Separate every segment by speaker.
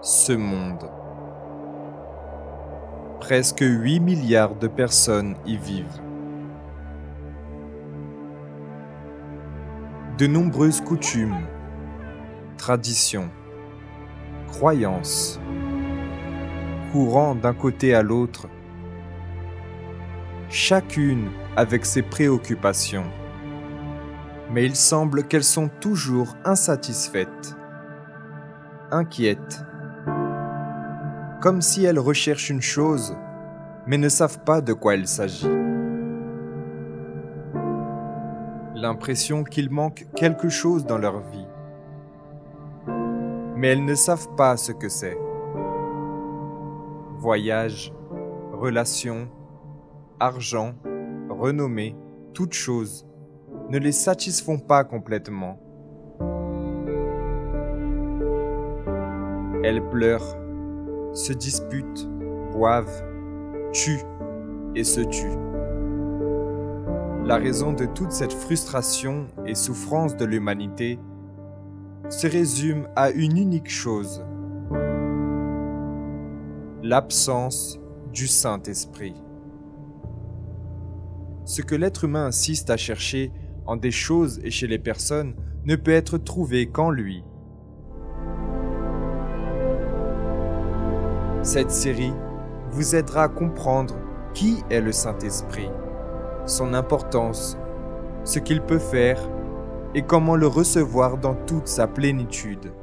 Speaker 1: ce monde. Presque 8 milliards de personnes y vivent. De nombreuses coutumes, traditions, croyances, courant d'un côté à l'autre, chacune avec ses préoccupations. Mais il semble qu'elles sont toujours insatisfaites, inquiètes, comme si elles recherchent une chose, mais ne savent pas de quoi il s'agit. L'impression qu'il manque quelque chose dans leur vie, mais elles ne savent pas ce que c'est. Voyage, relations, argent, renommée, toutes choses ne les satisfont pas complètement. Elles pleurent, se disputent, boivent, tuent et se tuent. La raison de toute cette frustration et souffrance de l'humanité se résume à une unique chose: l'absence du Saint-Esprit. Ce que l'être humain insiste à chercher en des choses et chez les personnes ne peut être trouvé qu'en lui. Cette série vous aidera à comprendre qui est le Saint-Esprit, son importance, ce qu'il peut faire et comment le recevoir dans toute sa plénitude.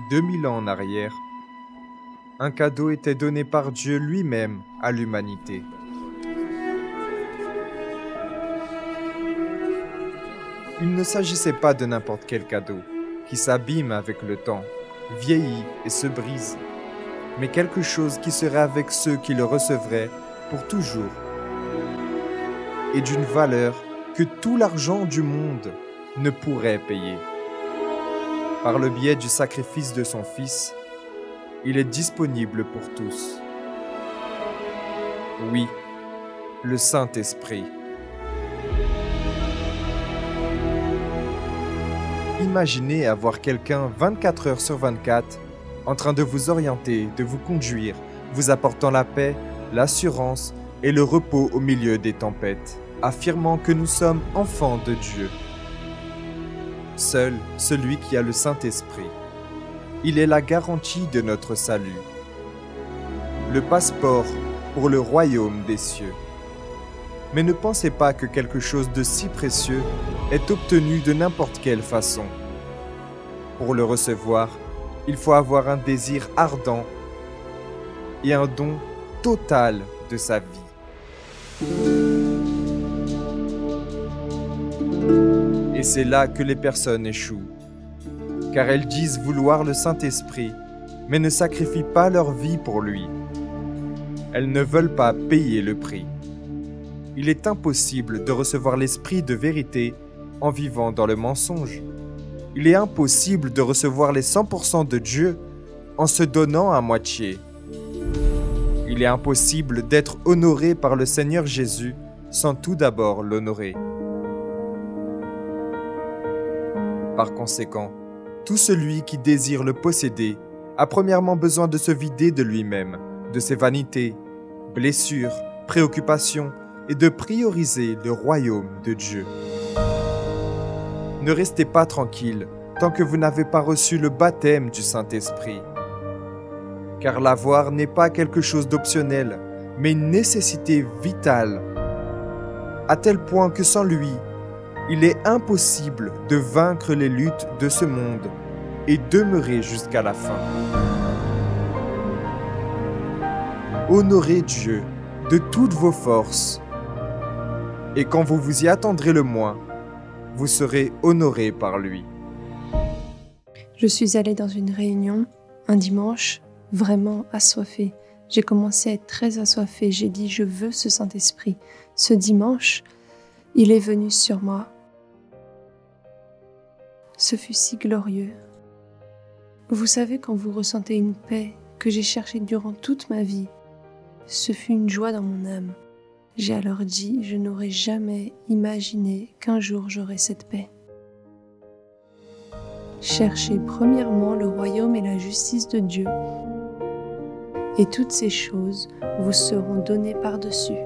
Speaker 1: « 2000 ans en arrière, un cadeau était donné par Dieu lui-même à l'humanité. Il ne s'agissait pas de n'importe quel cadeau, qui s'abîme avec le temps, vieillit et se brise, mais quelque chose qui serait avec ceux qui le recevraient pour toujours, et d'une valeur que tout l'argent du monde ne pourrait payer. Par le biais du sacrifice de son Fils, il est disponible pour tous. Oui, le Saint-Esprit. Imaginez avoir quelqu'un 24 heures sur 24 en train de vous orienter, de vous conduire, vous apportant la paix, l'assurance et le repos au milieu des tempêtes, affirmant que nous sommes enfants de Dieu. Seul celui qui a le Saint-Esprit. Il est la garantie de notre salut, le passeport pour le royaume des cieux. Mais ne pensez pas que quelque chose de si précieux est obtenu de n'importe quelle façon. Pour le recevoir, il faut avoir un désir ardent et un don total de sa vie. Et c'est là que les personnes échouent, car elles disent vouloir le Saint-Esprit, mais ne sacrifient pas leur vie pour lui. Elles ne veulent pas payer le prix. Il est impossible de recevoir l'Esprit de vérité en vivant dans le mensonge. Il est impossible de recevoir les 100% de Dieu en se donnant à moitié. Il est impossible d'être honoré par le Seigneur Jésus sans tout d'abord l'honorer. Par conséquent, tout celui qui désire le posséder a premièrement besoin de se vider de lui-même, de ses vanités, blessures, préoccupations et de prioriser le royaume de Dieu. Ne restez pas tranquille tant que vous n'avez pas reçu le baptême du Saint-Esprit. Car l'avoir n'est pas quelque chose d'optionnel, mais une nécessité vitale, à tel point que sans lui, il est impossible de vaincre les luttes de ce monde et demeurer jusqu'à la fin. Honorez Dieu de toutes vos forces, et quand vous vous y attendrez le moins, vous serez honoré par lui.
Speaker 2: Je suis allée dans une réunion un dimanche vraiment assoiffée. J'ai commencé à être très assoiffée. J'ai dit, je veux ce Saint-Esprit. Ce dimanche, il est venu sur moi. Ce fut si glorieux. Vous savez, quand vous ressentez une paix que j'ai cherchée durant toute ma vie, ce fut une joie dans mon âme. J'ai alors dit, je n'aurais jamais imaginé qu'un jour j'aurais cette paix. Cherchez premièrement le royaume et la justice de Dieu, et toutes ces choses vous seront données par-dessus.